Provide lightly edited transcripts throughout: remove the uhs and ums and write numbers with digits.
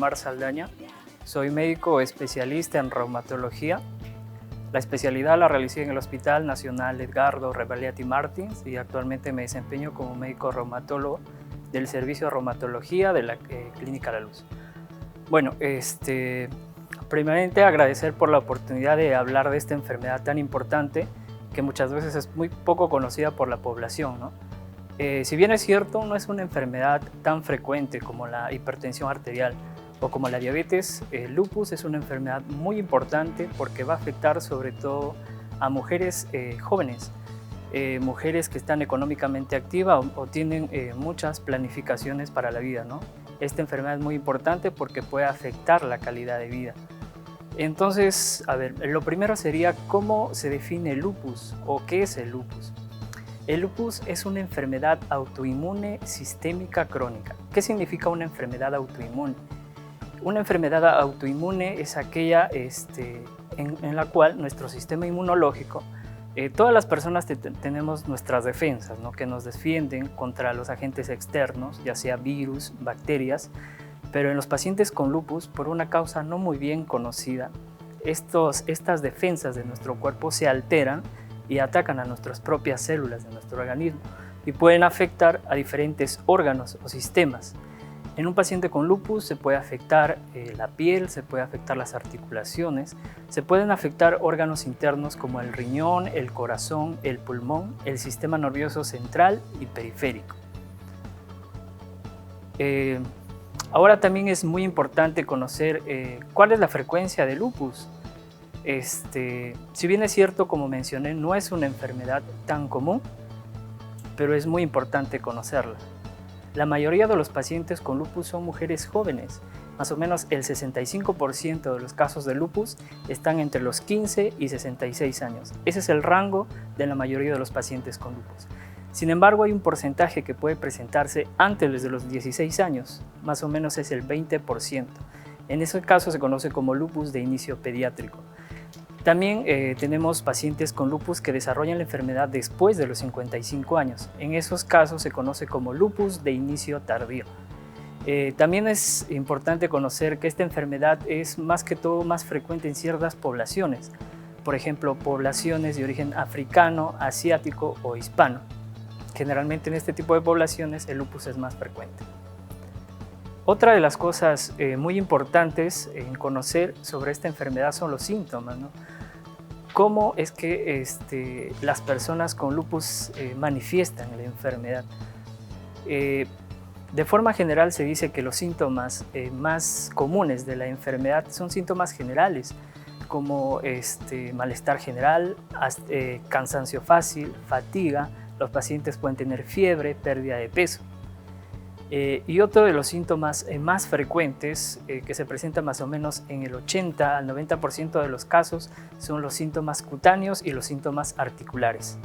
Omar Saldaña, soy médico especialista en reumatología. La especialidad la realicé en el Hospital Nacional Edgardo Rebagliati Martins y actualmente me desempeño como médico reumatólogo del Servicio de Reumatología de la Clínica La Luz. Bueno, primeramente agradecer por la oportunidad de hablar de esta enfermedad tan importante que muchas veces es muy poco conocida por la población, ¿no? Si bien es cierto, no es una enfermedad tan frecuente como la hipertensión arterial o como la diabetes, el lupus es una enfermedad muy importante porque va a afectar sobre todo a mujeres jóvenes, mujeres que están económicamente activas o tienen muchas planificaciones para la vida, ¿no? Esta enfermedad es muy importante porque puede afectar la calidad de vida. Entonces, a ver, lo primero sería cómo se define el lupus o qué es el lupus. El lupus es una enfermedad autoinmune sistémica crónica. ¿Qué significa una enfermedad autoinmune? Una enfermedad autoinmune es aquella en la cual nuestro sistema inmunológico, todas las personas tenemos nuestras defensas, ¿no? Que nos defienden contra los agentes externos, ya sea virus, bacterias, pero en los pacientes con lupus, por una causa no muy bien conocida, estas defensas de nuestro cuerpo se alteran y atacan a nuestras propias células de nuestro organismo y pueden afectar a diferentes órganos o sistemas. En un paciente con lupus se puede afectar la piel, se puede afectar las articulaciones, se pueden afectar órganos internos como el riñón, el corazón, el pulmón, el sistema nervioso central y periférico. Ahora también es muy importante conocer cuál es la frecuencia de lupus. Si bien es cierto, como mencioné, no es una enfermedad tan común, pero es muy importante conocerla. La mayoría de los pacientes con lupus son mujeres jóvenes. Más o menos el 65% de los casos de lupus están entre los 15 y 66 años. Ese es el rango de la mayoría de los pacientes con lupus. Sin embargo, hay un porcentaje que puede presentarse antes de los 16 años, más o menos es el 20%. En ese caso se conoce como lupus de inicio pediátrico. También tenemos pacientes con lupus que desarrollan la enfermedad después de los 55 años. En esos casos se conoce como lupus de inicio tardío. También es importante conocer que esta enfermedad es más que todo más frecuente en ciertas poblaciones. Por ejemplo, poblaciones de origen africano, asiático o hispano. Generalmente en este tipo de poblaciones el lupus es más frecuente. Otra de las cosas muy importantes en conocer sobre esta enfermedad son los síntomas, ¿no? ¿Cómo es que las personas con lupus manifiestan la enfermedad? De forma general se dice que los síntomas más comunes de la enfermedad son síntomas generales, como malestar general, cansancio fácil, fatiga. Los pacientes pueden tener fiebre, pérdida de peso. Y otro de los síntomas más frecuentes que se presentan más o menos en el 80 al 90% de los casos son los síntomas cutáneos y los síntomas articulares.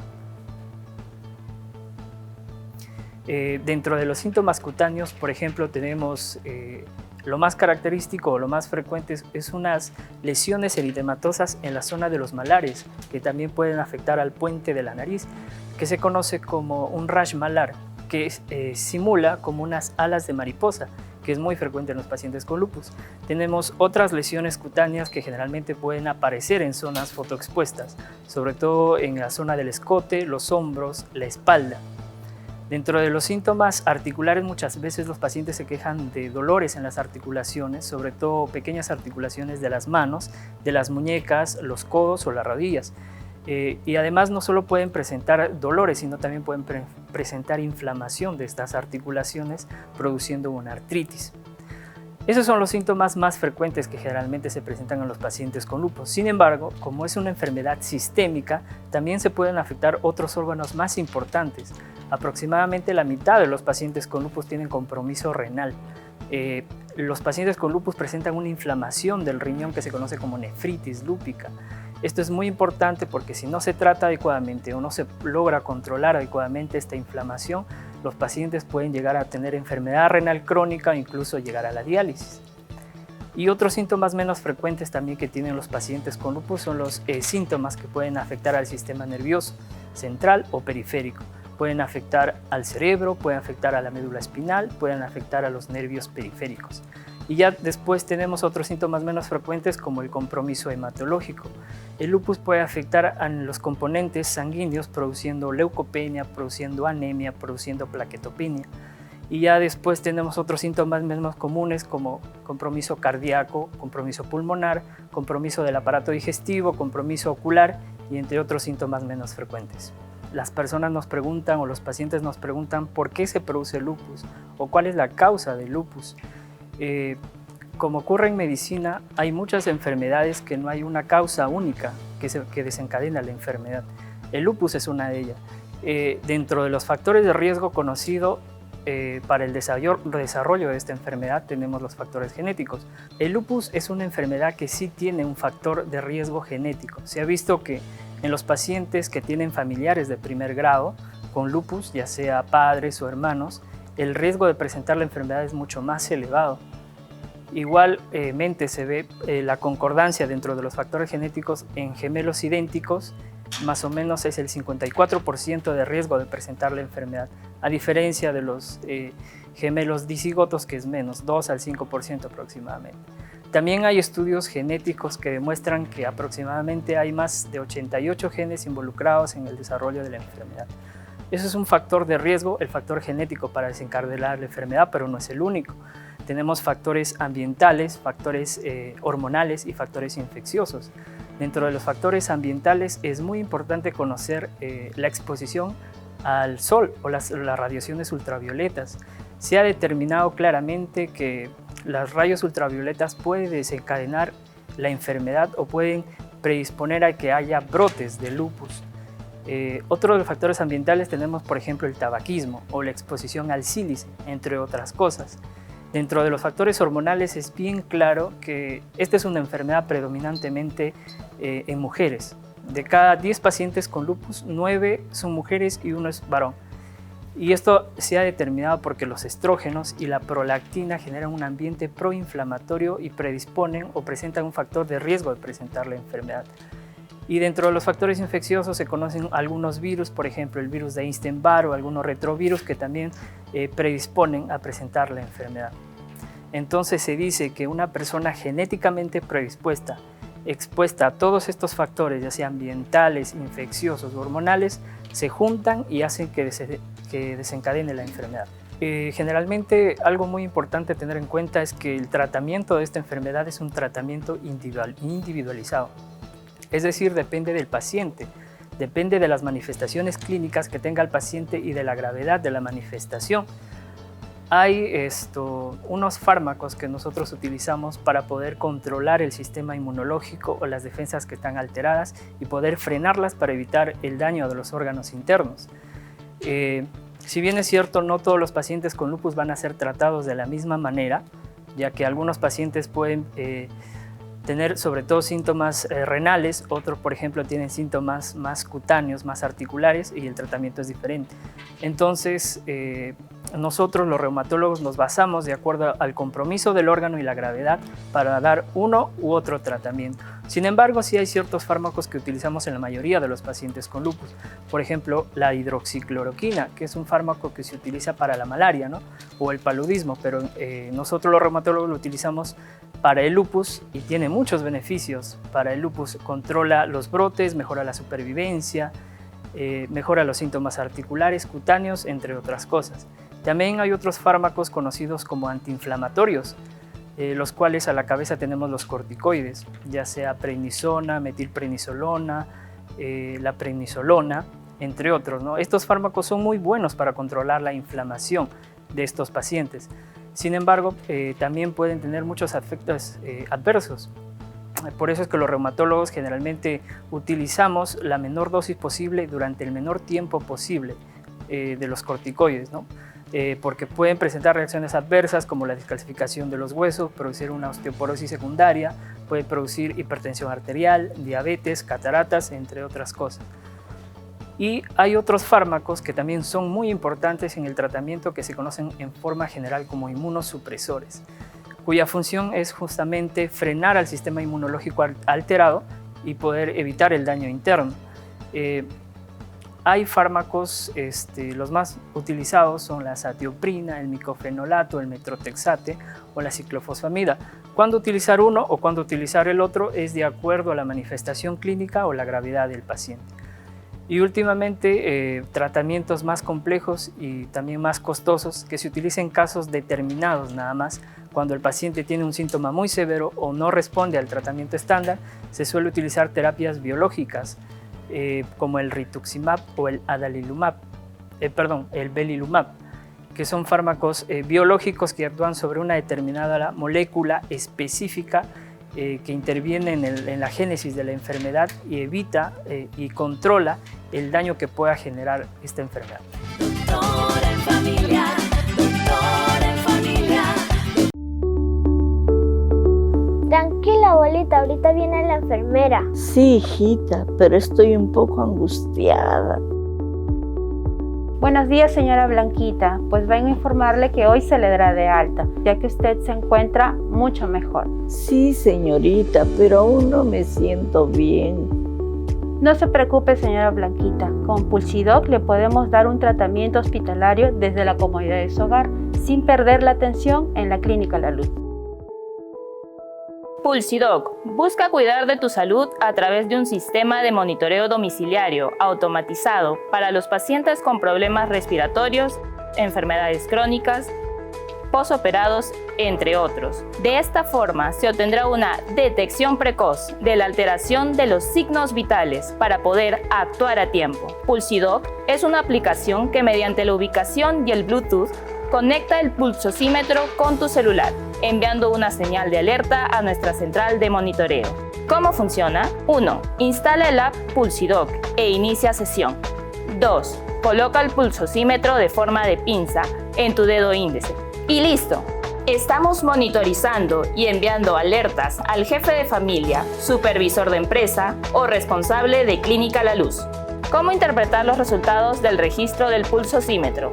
Dentro de los síntomas cutáneos, por ejemplo, tenemos lo más característico o lo más frecuente es unas lesiones eritematosas en la zona de los malares, que también pueden afectar al puente de la nariz, que se conoce como un rash malar, que simula como unas alas de mariposa, que es muy frecuente en los pacientes con lupus. Tenemos otras lesiones cutáneas que generalmente pueden aparecer en zonas fotoexpuestas, sobre todo en la zona del escote, los hombros, la espalda. Dentro de los síntomas articulares, muchas veces los pacientes se quejan de dolores en las articulaciones, sobre todo pequeñas articulaciones de las manos, de las muñecas, los codos o las rodillas. Y además no solo pueden presentar dolores, sino también pueden presentar inflamación de estas articulaciones, produciendo una artritis. Esos son los síntomas más frecuentes que generalmente se presentan en los pacientes con lupus. Sin embargo, como es una enfermedad sistémica, también se pueden afectar otros órganos más importantes. Aproximadamente la mitad de los pacientes con lupus tienen compromiso renal. Los pacientes con lupus presentan una inflamación del riñón que se conoce como nefritis lúpica. Esto es muy importante porque si no se trata adecuadamente o no se logra controlar adecuadamente esta inflamación, los pacientes pueden llegar a tener enfermedad renal crónica o incluso llegar a la diálisis. Y otros síntomas menos frecuentes también que tienen los pacientes con lupus son los síntomas que pueden afectar al sistema nervioso central o periférico. Pueden afectar al cerebro, pueden afectar a la médula espinal, pueden afectar a los nervios periféricos. Y ya después tenemos otros síntomas menos frecuentes como el compromiso hematológico. El lupus puede afectar a los componentes sanguíneos produciendo leucopenia, produciendo anemia, produciendo plaquetopenia. Y ya después tenemos otros síntomas menos comunes como compromiso cardíaco, compromiso pulmonar, compromiso del aparato digestivo, compromiso ocular y entre otros síntomas menos frecuentes. Las personas nos preguntan o los pacientes nos preguntan por qué se produce lupus o cuál es la causa del lupus. Como ocurre en medicina, hay muchas enfermedades que no hay una causa única que desencadena la enfermedad. El lupus es una de ellas. Dentro de los factores de riesgo conocido para el desarrollo de esta enfermedad tenemos los factores genéticos. El lupus es una enfermedad que sí tiene un factor de riesgo genético. Se ha visto que en los pacientes que tienen familiares de primer grado con lupus, ya sea padres o hermanos, el riesgo de presentar la enfermedad es mucho más elevado. Igualmente se ve la concordancia dentro de los factores genéticos en gemelos idénticos, más o menos es el 54% de riesgo de presentar la enfermedad, a diferencia de los gemelos dicigotos, que es menos, 2 al 5% aproximadamente. También hay estudios genéticos que demuestran que aproximadamente hay más de 88 genes involucrados en el desarrollo de la enfermedad. Eso es un factor de riesgo, el factor genético para desencadenar la enfermedad, pero no es el único. Tenemos factores ambientales, factores hormonales y factores infecciosos. Dentro de los factores ambientales es muy importante conocer la exposición al sol o las radiaciones ultravioletas. Se ha determinado claramente que las rayos ultravioletas pueden desencadenar la enfermedad o pueden predisponer a que haya brotes de lupus. Otro de los factores ambientales tenemos, por ejemplo, el tabaquismo o la exposición al sílice, entre otras cosas. Dentro de los factores hormonales es bien claro que esta es una enfermedad predominantemente en mujeres. De cada 10 pacientes con lupus, 9 son mujeres y 1 es varón. Y esto se ha determinado porque los estrógenos y la prolactina generan un ambiente proinflamatorio y predisponen o presentan un factor de riesgo de presentar la enfermedad. Y dentro de los factores infecciosos se conocen algunos virus, por ejemplo el virus de Epstein-Barr o algunos retrovirus que también predisponen a presentar la enfermedad. Entonces se dice que una persona genéticamente predispuesta, expuesta a todos estos factores, ya sean ambientales, infecciosos o hormonales, se juntan y hacen que desencadene la enfermedad. Generalmente algo muy importante a tener en cuenta es que el tratamiento de esta enfermedad es un tratamiento individualizado. Es decir, depende del paciente, depende de las manifestaciones clínicas que tenga el paciente y de la gravedad de la manifestación. Hay unos fármacos que nosotros utilizamos para poder controlar el sistema inmunológico o las defensas que están alteradas y poder frenarlas para evitar el daño de los órganos internos. Si bien es cierto, no todos los pacientes con lupus van a ser tratados de la misma manera, ya que algunos pacientes pueden tener sobre todo síntomas renales, otros por ejemplo tienen síntomas más cutáneos, más articulares y el tratamiento es diferente. Entonces nosotros los reumatólogos nos basamos de acuerdo al compromiso del órgano y la gravedad para dar uno u otro tratamiento. Sin embargo, sí hay ciertos fármacos que utilizamos en la mayoría de los pacientes con lupus. Por ejemplo, la hidroxicloroquina, que es un fármaco que se utiliza para la malaria, ¿no? O el paludismo, pero nosotros los reumatólogos lo utilizamos para el lupus y tiene muchos beneficios. Para el lupus controla los brotes, mejora la supervivencia, mejora los síntomas articulares, cutáneos, entre otras cosas. También hay otros fármacos conocidos como antiinflamatorios, los cuales a la cabeza tenemos los corticoides, ya sea prednisona, metilprednisolona, la prednisolona, entre otros, ¿no? Estos fármacos son muy buenos para controlar la inflamación de estos pacientes. Sin embargo, también pueden tener muchos efectos adversos. Por eso es que los reumatólogos generalmente utilizamos la menor dosis posible durante el menor tiempo posible de los corticoides, ¿no? Porque pueden presentar reacciones adversas como la descalcificación de los huesos, producir una osteoporosis secundaria, puede producir hipertensión arterial, diabetes, cataratas, entre otras cosas. Y hay otros fármacos que también son muy importantes en el tratamiento que se conocen en forma general como inmunosupresores, cuya función es justamente frenar al sistema inmunológico alterado y poder evitar el daño interno. hay fármacos, los más utilizados son la azatioprina, el micofenolato, el metrotexate o la ciclofosfamida. Cuándo utilizar uno o cuándo utilizar el otro es de acuerdo a la manifestación clínica o la gravedad del paciente. Y últimamente tratamientos más complejos y también más costosos que se utilizan en casos determinados nada más. Cuando el paciente tiene un síntoma muy severo o no responde al tratamiento estándar, se suele utilizar terapias biológicas como el rituximab o el el belimumab, que son fármacos biológicos que actúan sobre una determinada molécula específica que interviene en la génesis de la enfermedad y evita y controla el daño que pueda generar esta enfermedad. Doctor en familia, doctor en familia. Tranquila, abuelita, ahorita viene la enfermera. Sí, hijita, pero estoy un poco angustiada. Buenos días, señora Blanquita. Pues vengo a informarle que hoy se le dará de alta, ya que usted se encuentra mucho mejor. Sí, señorita, pero aún no me siento bien. No se preocupe, señora Blanquita. Con Pulsidoc le podemos dar un tratamiento hospitalario desde la comodidad de su hogar, sin perder la atención en la Clínica La Luz. Pulsidoc busca cuidar de tu salud a través de un sistema de monitoreo domiciliario automatizado para los pacientes con problemas respiratorios, enfermedades crónicas, posoperados, entre otros. De esta forma se obtendrá una detección precoz de la alteración de los signos vitales para poder actuar a tiempo. Pulsidoc es una aplicación que mediante la ubicación y el Bluetooth conecta el pulsosímetro con tu celular, enviando una señal de alerta a nuestra central de monitoreo. ¿Cómo funciona? 1. Instala el app Pulsidoc e inicia sesión. 2. Coloca el pulsosímetro de forma de pinza en tu dedo índice. Y listo. Estamos monitorizando y enviando alertas al jefe de familia, supervisor de empresa o responsable de Clínica La Luz. ¿Cómo interpretar los resultados del registro del pulsosímetro?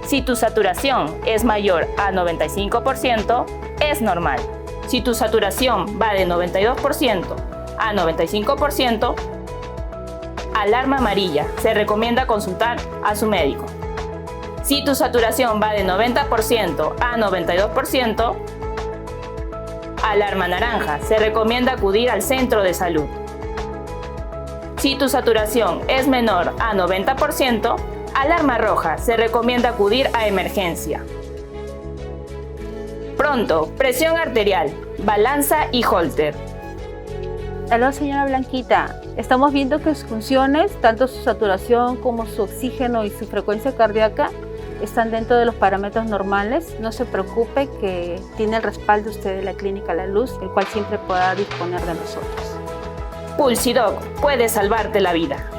Si tu saturación es mayor a 95%, es normal. Si tu saturación va de 92% a 95%, alarma amarilla. Se recomienda consultar a su médico. Si tu saturación va de 90% a 92%, alarma naranja. Se recomienda acudir al centro de salud. Si tu saturación es menor a 90%, alarma roja. Se recomienda acudir a emergencia. Pronto, presión arterial, balanza y holter. Aló, señora Blanquita. Estamos viendo que sus funciones, tanto su saturación como su oxígeno y su frecuencia cardíaca, están dentro de los parámetros normales. No se preocupe, que tiene el respaldo usted de la Clínica La Luz, el cual siempre podrá disponer de nosotros. Pulsidoc puede salvarte la vida.